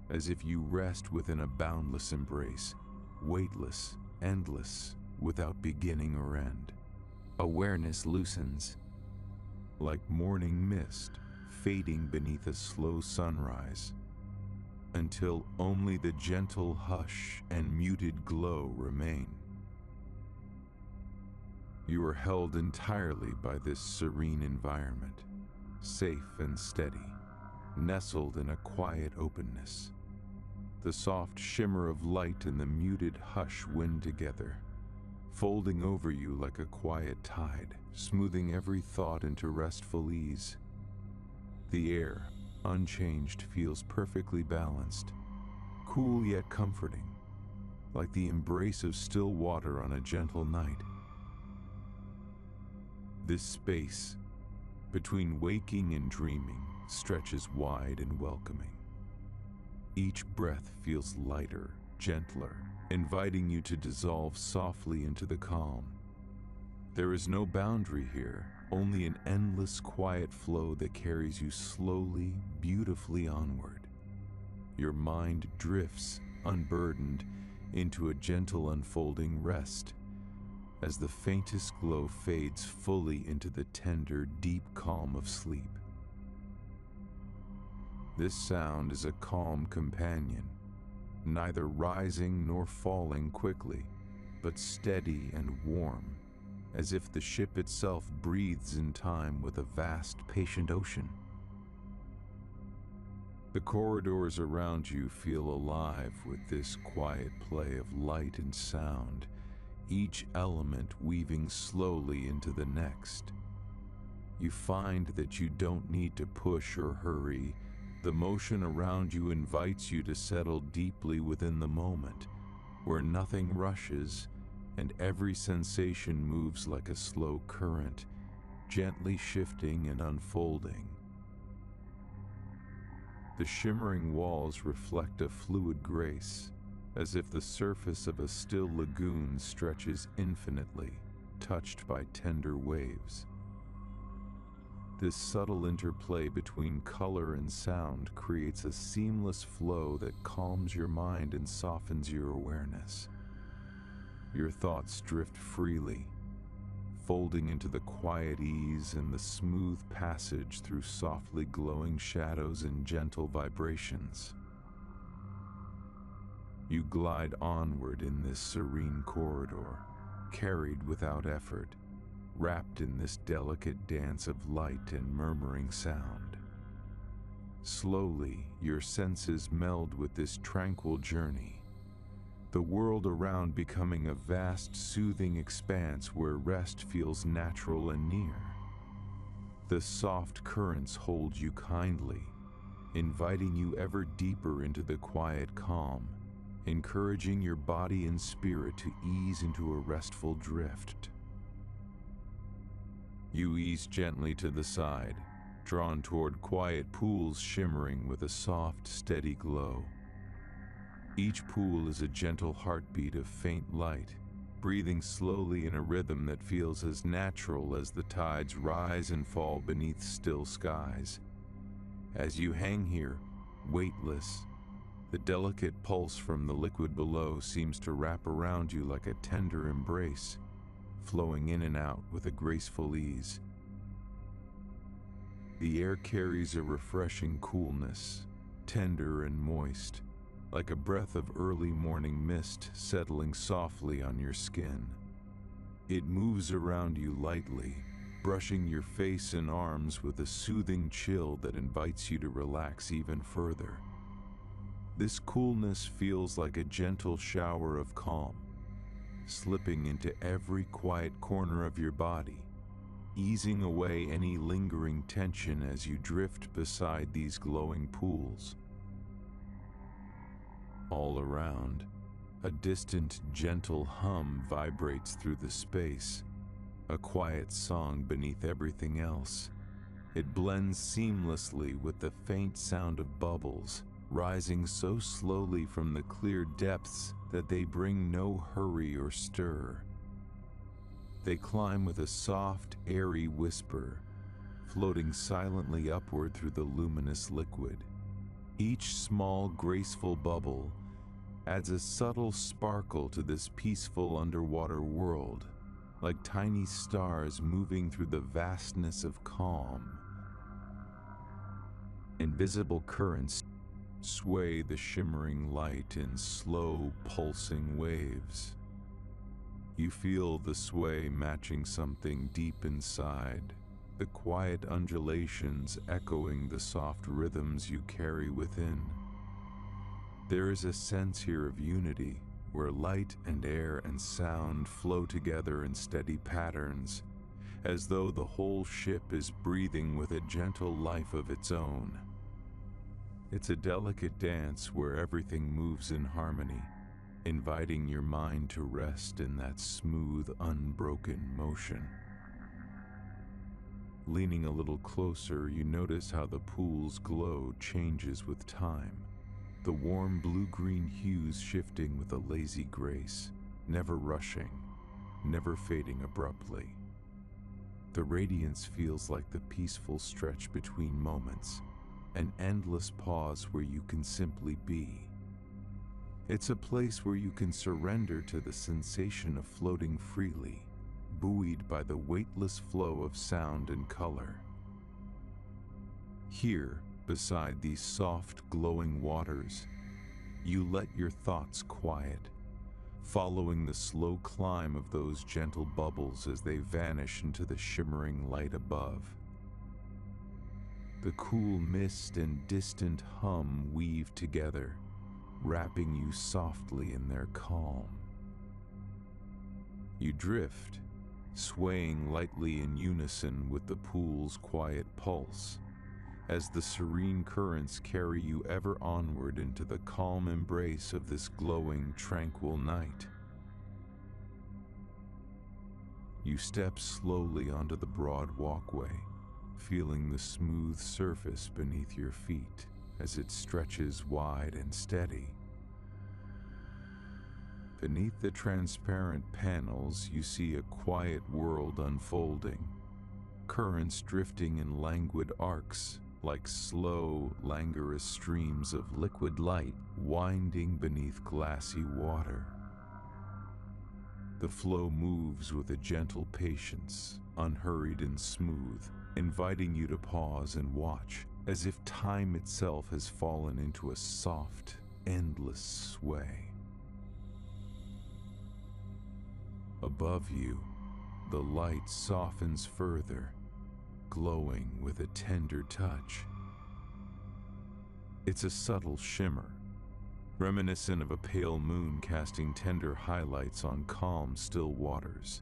as if you rest within a boundless embrace, weightless, endless, without beginning or end. Awareness loosens, like morning mist fading beneath a slow sunrise, until only the gentle hush and muted glow remain. You are held entirely by this serene environment, safe and steady, nestled in a quiet openness. The soft shimmer of light and the muted hush wind together, folding over you like a quiet tide, smoothing every thought into restful ease. The air, unchanged, feels perfectly balanced, cool yet comforting, like the embrace of still water on a gentle night. This space, between waking and dreaming, stretches wide and welcoming. Each breath feels lighter, gentler, inviting you to dissolve softly into the calm. There is no boundary here, only an endless quiet flow that carries you slowly, beautifully onward. Your mind drifts, unburdened, into a gentle unfolding rest, as the faintest glow fades fully into the tender, deep calm of sleep. This sound is a calm companion, neither rising nor falling quickly, but steady and warm, as if the ship itself breathes in time with a vast, patient ocean. The corridors around you feel alive with this quiet play of light and sound, each element weaving slowly into the next. You find that you don't need to push or hurry. The motion around you invites you to settle deeply within the moment, where nothing rushes and every sensation moves like a slow current, gently shifting and unfolding. The shimmering walls reflect a fluid grace, as if the surface of a still lagoon stretches infinitely, touched by tender waves. This subtle interplay between color and sound creates a seamless flow that calms your mind and softens your awareness. Your thoughts drift freely, folding into the quiet ease and the smooth passage through softly glowing shadows and gentle vibrations. You glide onward in this serene corridor, carried without effort, wrapped in this delicate dance of light and murmuring sound. Slowly, your senses meld with this tranquil journey, the world around becoming a vast, soothing expanse where rest feels natural and near. The soft currents hold you kindly, inviting you ever deeper into the quiet calm, encouraging your body and spirit to ease into a restful drift. You ease gently to the side, drawn toward quiet pools shimmering with a soft, steady glow. Each pool is a gentle heartbeat of faint light, breathing slowly in a rhythm that feels as natural as the tides rise and fall beneath still skies. As you hang here, weightless, the delicate pulse from the liquid below seems to wrap around you like a tender embrace, flowing in and out with a graceful ease. The air carries a refreshing coolness, tender and moist, like a breath of early morning mist settling softly on your skin. It moves around you lightly, brushing your face and arms with a soothing chill that invites you to relax even further. This coolness feels like a gentle shower of calm, slipping into every quiet corner of your body, easing away any lingering tension as you drift beside these glowing pools. All around, a distant, gentle hum vibrates through the space, a quiet song beneath everything else. It blends seamlessly with the faint sound of bubbles, rising so slowly from the clear depths that they bring no hurry or stir. They climb with a soft, airy whisper, floating silently upward through the luminous liquid. Each small, graceful bubble adds a subtle sparkle to this peaceful underwater world, like tiny stars moving through the vastness of calm. Invisible currents sway the shimmering light in slow, pulsing waves. You feel the sway matching something deep inside, the quiet undulations echoing the soft rhythms you carry within. There is a sense here of unity, where light and air and sound flow together in steady patterns, as though the whole ship is breathing with a gentle life of its own. It's a delicate dance where everything moves in harmony, inviting your mind to rest in that smooth, unbroken motion. Leaning a little closer, you notice how the pool's glow changes with time, the warm blue-green hues shifting with a lazy grace, never rushing, never fading abruptly. The radiance feels like the peaceful stretch between moments, an endless pause where you can simply be. It's a place where you can surrender to the sensation of floating freely, buoyed by the weightless flow of sound and color. Here, beside these soft, glowing waters, You let your thoughts quiet, following the slow climb of those gentle bubbles as they vanish into the shimmering light above. The cool mist and distant hum weave together, wrapping you softly in their calm. You drift, swaying lightly in unison with the pool's quiet pulse, as the serene currents carry you ever onward into the calm embrace of this glowing, tranquil night. You step slowly onto the broad walkway, feeling the smooth surface beneath your feet as it stretches wide and steady. Beneath the transparent panels, you see a quiet world unfolding, currents drifting in languid arcs like slow, languorous streams of liquid light winding beneath glassy water. The flow moves with a gentle patience, unhurried and smooth, inviting you to pause and watch, as if time itself has fallen into a soft, endless sway. Above you, the light softens further, glowing with a tender touch. It's a subtle shimmer, reminiscent of a pale moon casting tender highlights on calm, still waters.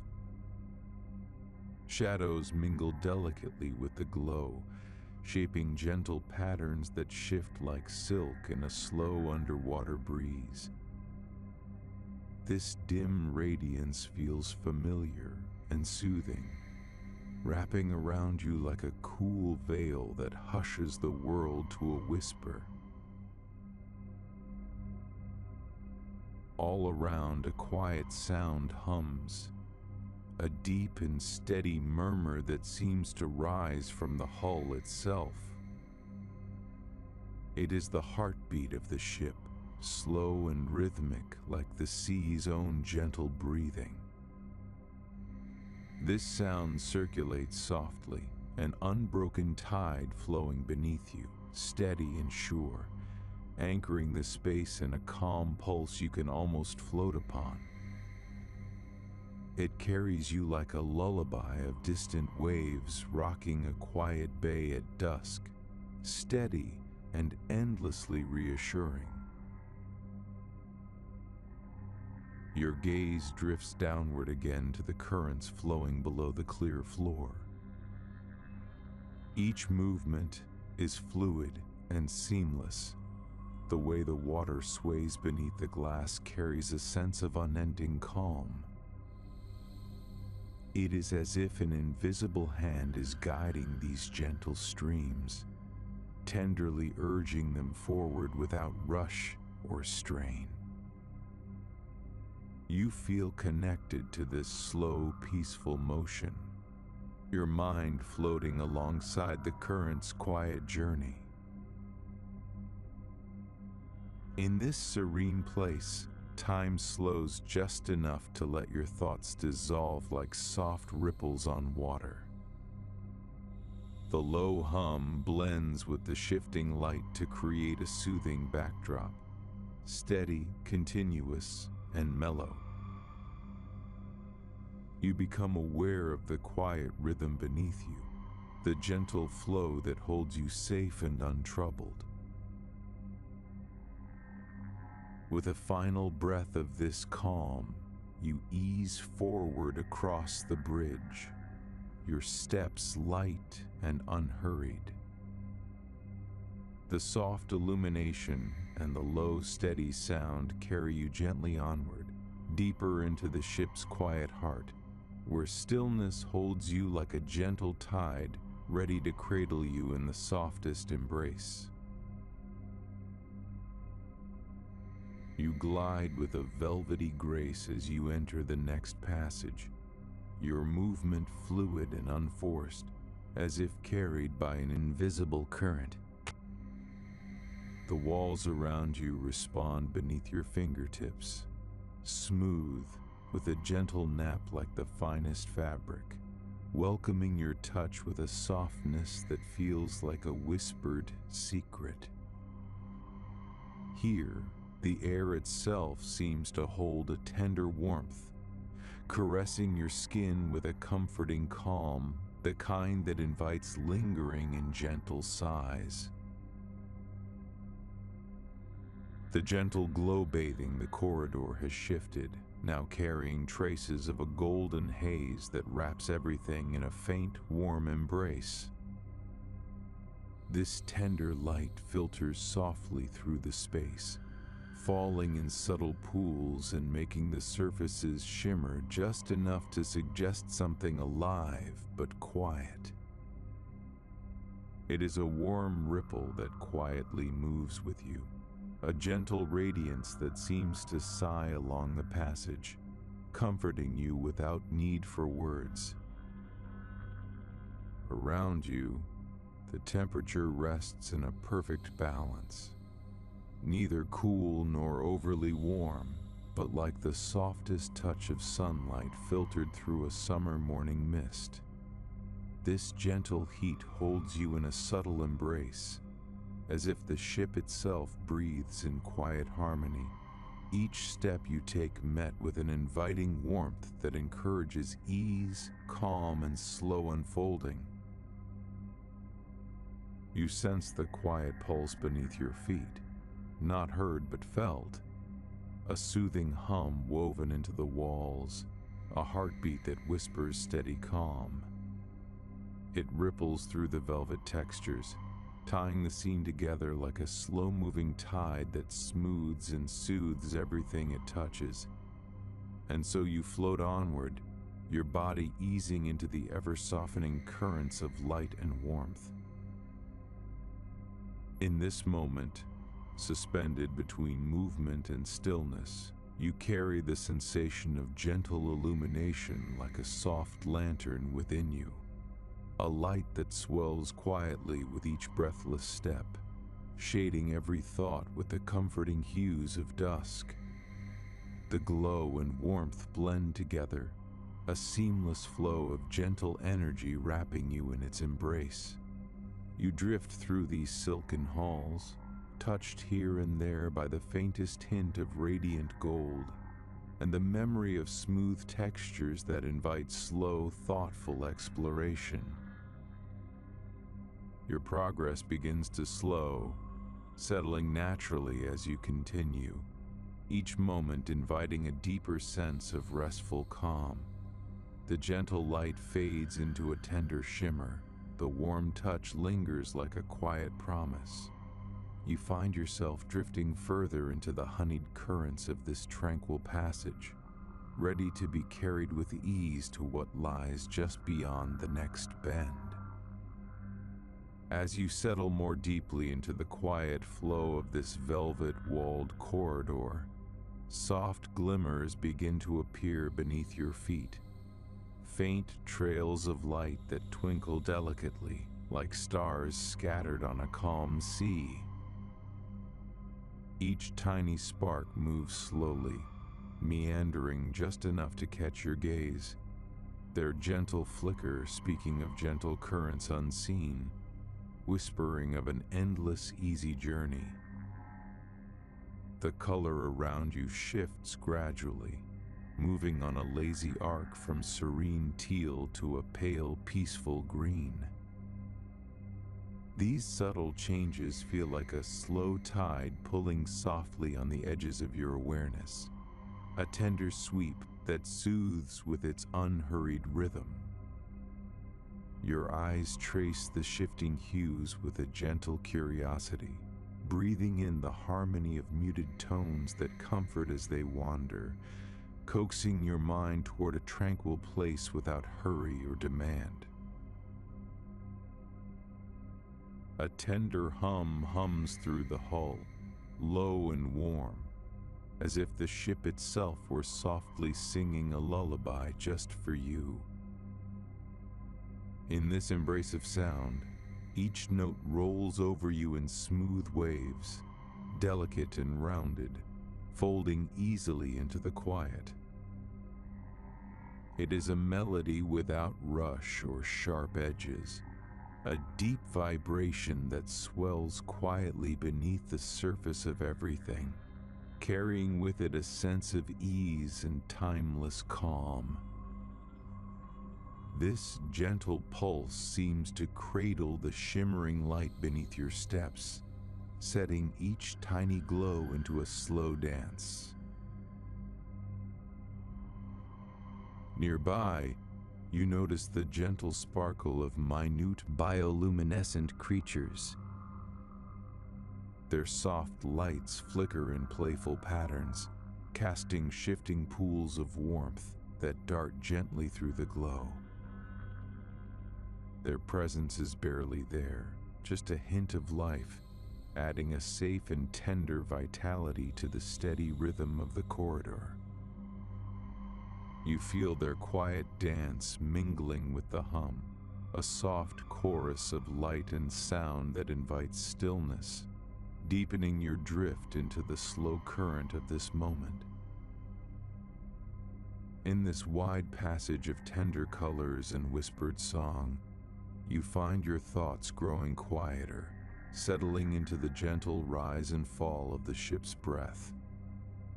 Shadows mingle delicately with the glow, shaping gentle patterns that shift like silk in a slow underwater breeze. This dim radiance feels familiar and soothing, wrapping around you like a cool veil that hushes the world to a whisper. All around, a quiet sound hums, a deep and steady murmur that seems to rise from the hull itself. It is the heartbeat of the ship, slow and rhythmic like the sea's own gentle breathing. This sound circulates softly, an unbroken tide flowing beneath you, steady and sure, anchoring the space in a calm pulse you can almost float upon. It carries you like a lullaby of distant waves rocking a quiet bay at dusk, steady and endlessly reassuring. Your gaze drifts downward again to the currents flowing below the clear floor. Each movement is fluid and seamless. The way the water sways beneath the glass carries a sense of unending calm. It is as if an invisible hand is guiding these gentle streams, tenderly urging them forward without rush or strain. You feel connected to this slow, peaceful motion, your mind floating alongside the current's quiet journey. In this serene place, time slows just enough to let your thoughts dissolve like soft ripples on water. The low hum blends with the shifting light to create a soothing backdrop, steady, continuous, and mellow. You become aware of the quiet rhythm beneath you, the gentle flow that holds you safe and untroubled. With a final breath of this calm, you ease forward across the bridge, your steps light and unhurried. The soft illumination and the low, steady sound carry you gently onward, deeper into the ship's quiet heart, where stillness holds you like a gentle tide, ready to cradle you in the softest embrace. You glide with a velvety grace as you enter the next passage, your movement fluid and unforced, as if carried by an invisible current. The walls around you respond beneath your fingertips, smooth, with a gentle nap like the finest fabric, welcoming your touch with a softness that feels like a whispered secret. Here, The air itself seems to hold a tender warmth, caressing your skin with a comforting calm, the kind that invites lingering and gentle sighs. The gentle glow bathing the corridor has shifted, now carrying traces of a golden haze that wraps everything in a faint, warm embrace. This tender light filters softly through the space, falling in subtle pools and making the surfaces shimmer just enough to suggest something alive but quiet. It is a warm ripple that quietly moves with you, a gentle radiance that seems to sigh along the passage, comforting you without need for words. Around you, the temperature rests in a perfect balance, neither cool nor overly warm, but like the softest touch of sunlight filtered through a summer morning mist. This gentle heat holds you in a subtle embrace, as if the ship itself breathes in quiet harmony, each step you take met with an inviting warmth that encourages ease, calm, and slow unfolding. You sense the quiet pulse beneath your feet, not heard but felt, a soothing hum woven into the walls, a heartbeat that whispers steady calm. It ripples through the velvet textures, tying the scene together like a slow-moving tide that smooths and soothes everything it touches. And so you float onward, your body easing into the ever-softening currents of light and warmth. In this moment, suspended between movement and stillness, you carry the sensation of gentle illumination like a soft lantern within you, a light that swells quietly with each breathless step, shading every thought with the comforting hues of dusk. The glow and warmth blend together, a seamless flow of gentle energy wrapping you in its embrace. You drift through these silken halls, touched here and there by the faintest hint of radiant gold, and the memory of smooth textures that invite slow, thoughtful exploration. Your progress begins to slow, settling naturally as you continue, each moment inviting a deeper sense of restful calm. The gentle light fades into a tender shimmer, the warm touch lingers like a quiet promise. You find yourself drifting further into the honeyed currents of this tranquil passage, ready to be carried with ease to what lies just beyond the next bend. As you settle more deeply into the quiet flow of this velvet-walled corridor, soft glimmers begin to appear beneath your feet, faint trails of light that twinkle delicately, like stars scattered on a calm sea. Each tiny spark moves slowly, meandering just enough to catch your gaze, their gentle flicker speaking of gentle currents unseen, whispering of an endless, easy journey. The color around you shifts gradually, moving on a lazy arc from serene teal to a pale, peaceful green. These subtle changes feel like a slow tide pulling softly on the edges of your awareness, a tender sweep that soothes with its unhurried rhythm. Your eyes trace the shifting hues with a gentle curiosity, breathing in the harmony of muted tones that comfort as they wander, coaxing your mind toward a tranquil place without hurry or demand. A tender hum hums through the hull, low and warm, as if the ship itself were softly singing a lullaby just for you. In this embrace of sound, each note rolls over you in smooth waves, delicate and rounded, folding easily into the quiet. It is a melody without rush or sharp edges, a deep vibration that swells quietly beneath the surface of everything, carrying with it a sense of ease and timeless calm. This gentle pulse seems to cradle the shimmering light beneath your steps, setting each tiny glow into a slow dance. Nearby, you notice the gentle sparkle of minute bioluminescent creatures. Their soft lights flicker in playful patterns, casting shifting pools of warmth that dart gently through the glow. Their presence is barely there, just a hint of life, adding a safe and tender vitality to the steady rhythm of the corridor. You feel their quiet dance mingling with the hum, a soft chorus of light and sound that invites stillness, deepening your drift into the slow current of this moment. In this wide passage of tender colors and whispered song, you find your thoughts growing quieter, settling into the gentle rise and fall of the ship's breath.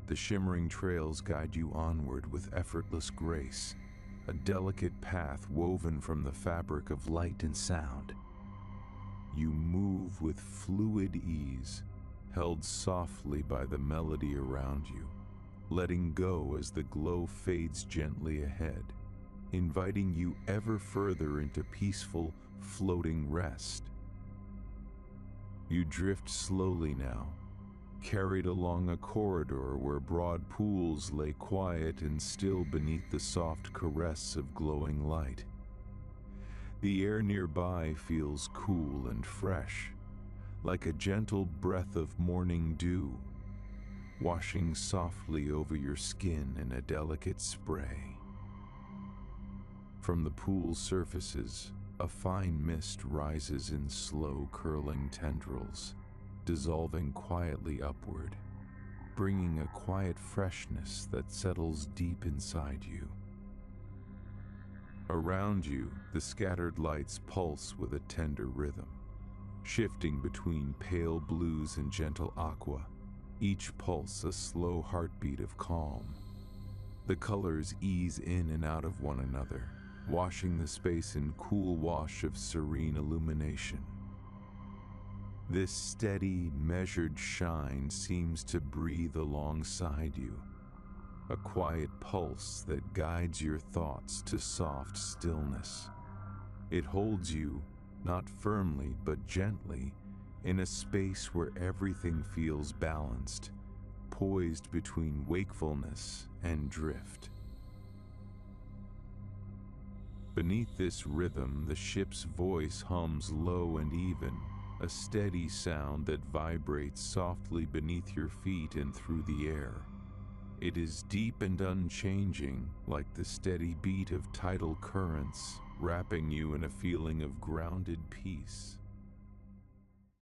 The shimmering trails guide you onward with effortless grace, a delicate path woven from the fabric of light and sound. You move with fluid ease, held softly by the melody around you, letting go as the glow fades gently ahead, inviting you ever further into peaceful, floating rest. You drift slowly now, carried along a corridor where broad pools lay quiet and still beneath the soft caress of glowing light. The air nearby feels cool and fresh, like a gentle breath of morning dew, washing softly over your skin in a delicate spray. From the pool's surfaces, a fine mist rises in slow curling tendrils, dissolving quietly upward, bringing a quiet freshness that settles deep inside you. Around you, the scattered lights pulse with a tender rhythm, shifting between pale blues and gentle aqua, each pulse a slow heartbeat of calm. The colors ease in and out of one another, washing the space in cool wash of serene illumination. This steady, measured shine seems to breathe alongside you, a quiet pulse that guides your thoughts to soft stillness. It holds you, not firmly but gently, in a space where everything feels balanced, poised between wakefulness and drift. Beneath this rhythm, the ship's voice hums low and even, a steady sound that vibrates softly beneath your feet and through the air. It is deep and unchanging, like the steady beat of tidal currents, wrapping you in a feeling of grounded peace.